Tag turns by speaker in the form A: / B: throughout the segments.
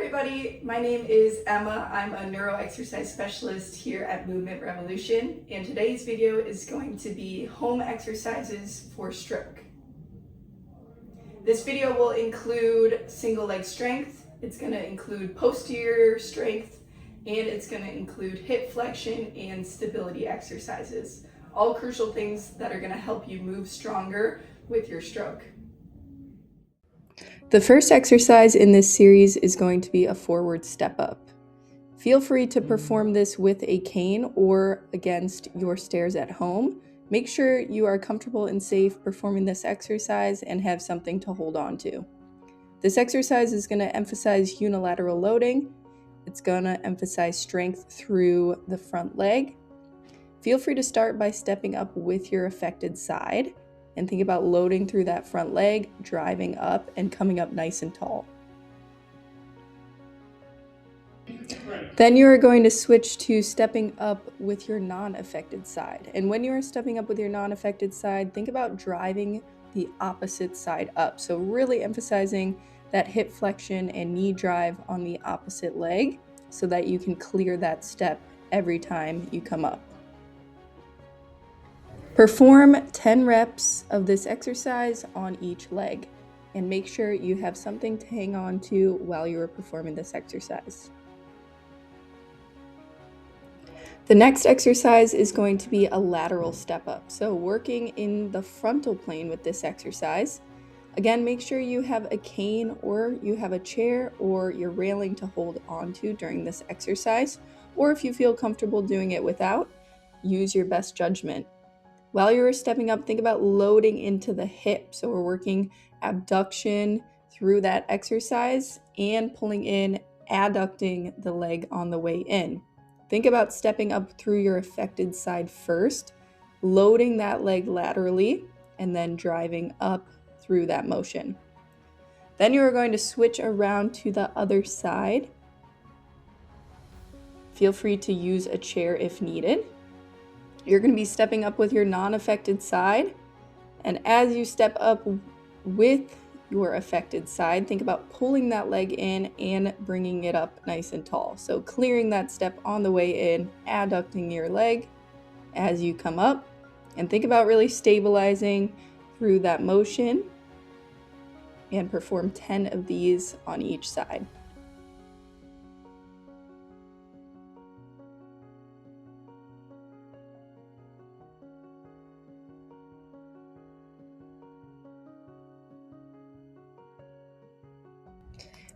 A: everybody, my name is Emma. I'm a neuro exercise specialist here at Movement Revolution, and today's video is going to be home exercises for stroke. This video will include single leg strength, it's going to include posterior strength, and it's going to include hip flexion and stability exercises. All crucial things that are going to help you move stronger with your stroke. The first exercise in this series is going to be a forward step up. Feel free to perform this with a cane or against your stairs at home. Make sure you are comfortable and safe performing this exercise and have something to hold on to. This exercise is going to emphasize unilateral loading. It's going to emphasize strength through the front leg. Feel free to start by stepping up with your affected side. And think about loading through that front leg, driving up, and coming up nice and tall. Then you are going to switch to stepping up with your non-affected side. And when you are stepping up with your non-affected side, think about driving the opposite side up. So really emphasizing that hip flexion and knee drive on the opposite leg so that you can clear that step every time you come up. Perform 10 reps of this exercise on each leg, and make sure you have something to hang on to while you are performing this exercise. The next exercise is going to be a lateral step up. So working in the frontal plane with this exercise. Again, make sure you have a cane or you have a chair or your railing to hold on to during this exercise. Or if you feel comfortable doing it without, use your best judgment. While you're stepping up, think about loading into the hip. So we're working abduction through that exercise and pulling in, adducting the leg on the way in. Think about stepping up through your affected side first, loading that leg laterally, and then driving up through that motion. Then you are going to switch around to the other side. Feel free to use a chair if needed. You're going to be stepping up with your non-affected side, and as you step up with your affected side, think about pulling that leg in and bringing it up nice and tall. So clearing that step on the way in, adducting your leg as you come up, and think about really stabilizing through that motion, and perform 10 of these on each side.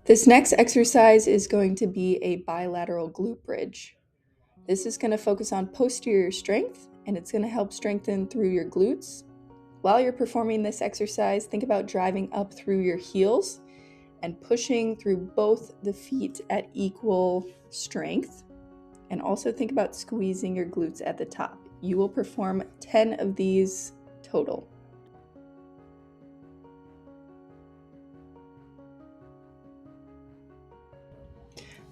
A: This next exercise is going to be a bilateral glute bridge. This is going to focus on posterior strength, and it's going to help strengthen through your glutes. While you're performing this exercise, think about driving up through your heels and pushing through both the feet at equal strength. And also think about squeezing your glutes at the top. You will perform 10 of these total.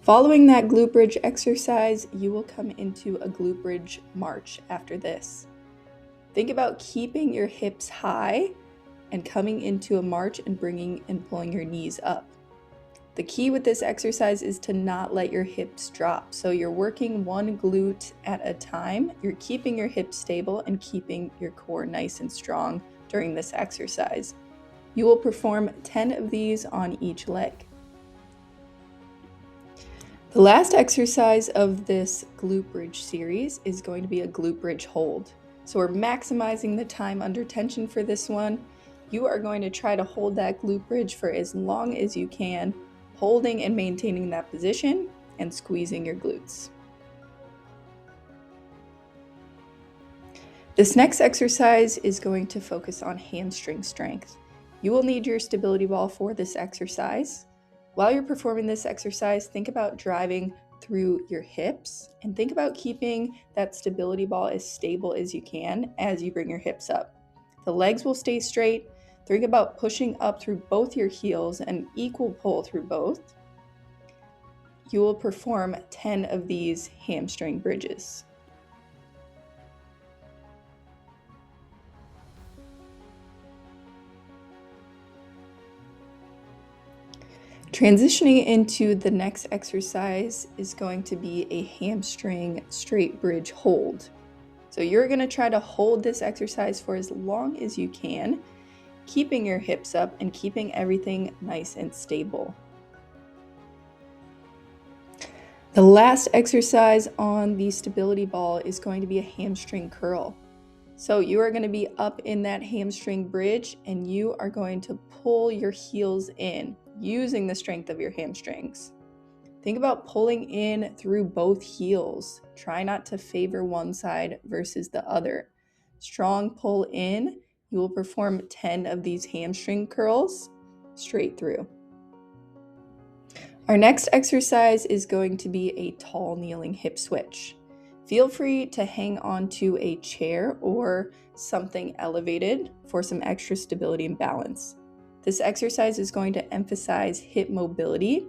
A: Following that glute bridge exercise, you will come into a glute bridge march after this. Think about keeping your hips high and coming into a march and bringing and pulling your knees up. The key with this exercise is to not let your hips drop. So you're working one glute at a time. You're keeping your hips stable and keeping your core nice and strong during this exercise. You will perform 10 of these on each leg. The last exercise of this glute bridge series is going to be a glute bridge hold. So we're maximizing the time under tension for this one. You are going to try to hold that glute bridge for as long as you can, holding and maintaining that position and squeezing your glutes. This next exercise is going to focus on hamstring strength. You will need your stability ball for this exercise. While you're performing this exercise, think about driving through your hips and think about keeping that stability ball as stable as you can as you bring your hips up. The legs will stay straight. Think about pushing up through both your heels and equal pull through both. You will perform 10 of these hamstring bridges. Transitioning into the next exercise is going to be a hamstring straight bridge hold. So you're going to try to hold this exercise for as long as you can, keeping your hips up and keeping everything nice and stable. The last exercise on the stability ball is going to be a hamstring curl. So you are going to be up in that hamstring bridge and you are going to pull your heels in using the strength of your hamstrings. Think about pulling in through both heels. Try not to favor one side versus the other. Strong pull in. You will perform 10 of these hamstring curls straight through. Our next exercise is going to be a tall kneeling hip switch. Feel free to hang onto a chair or something elevated for some extra stability and balance. This exercise is going to emphasize hip mobility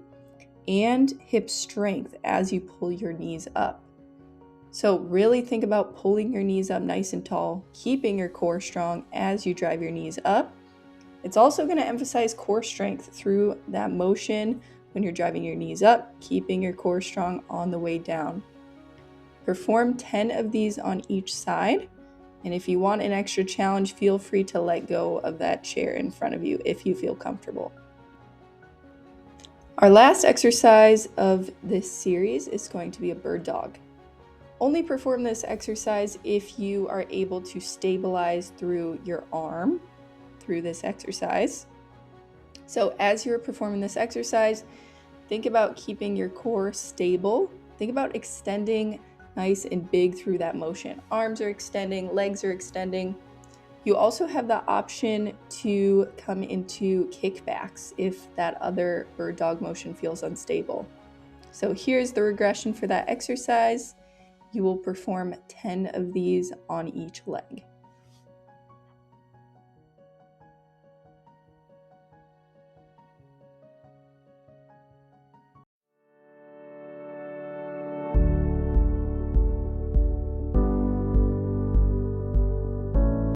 A: and hip strength as you pull your knees up. So really think about pulling your knees up nice and tall, keeping your core strong as you drive your knees up. It's also going to emphasize core strength through that motion when you're driving your knees up, keeping your core strong on the way down. Perform 10 of these on each side. And if you want an extra challenge, feel free to let go of that chair in front of you if you feel comfortable. Our last exercise of this series is going to be a bird dog. Only perform this exercise if you are able to stabilize through your arm through this exercise. So as you're performing this exercise, think about keeping your core stable. Think about extending nice and big through that motion. Arms are extending, legs are extending. You also have the option to come into kickbacks if that other bird dog motion feels unstable. So here's the regression for that exercise. You will perform 10 of these on each leg.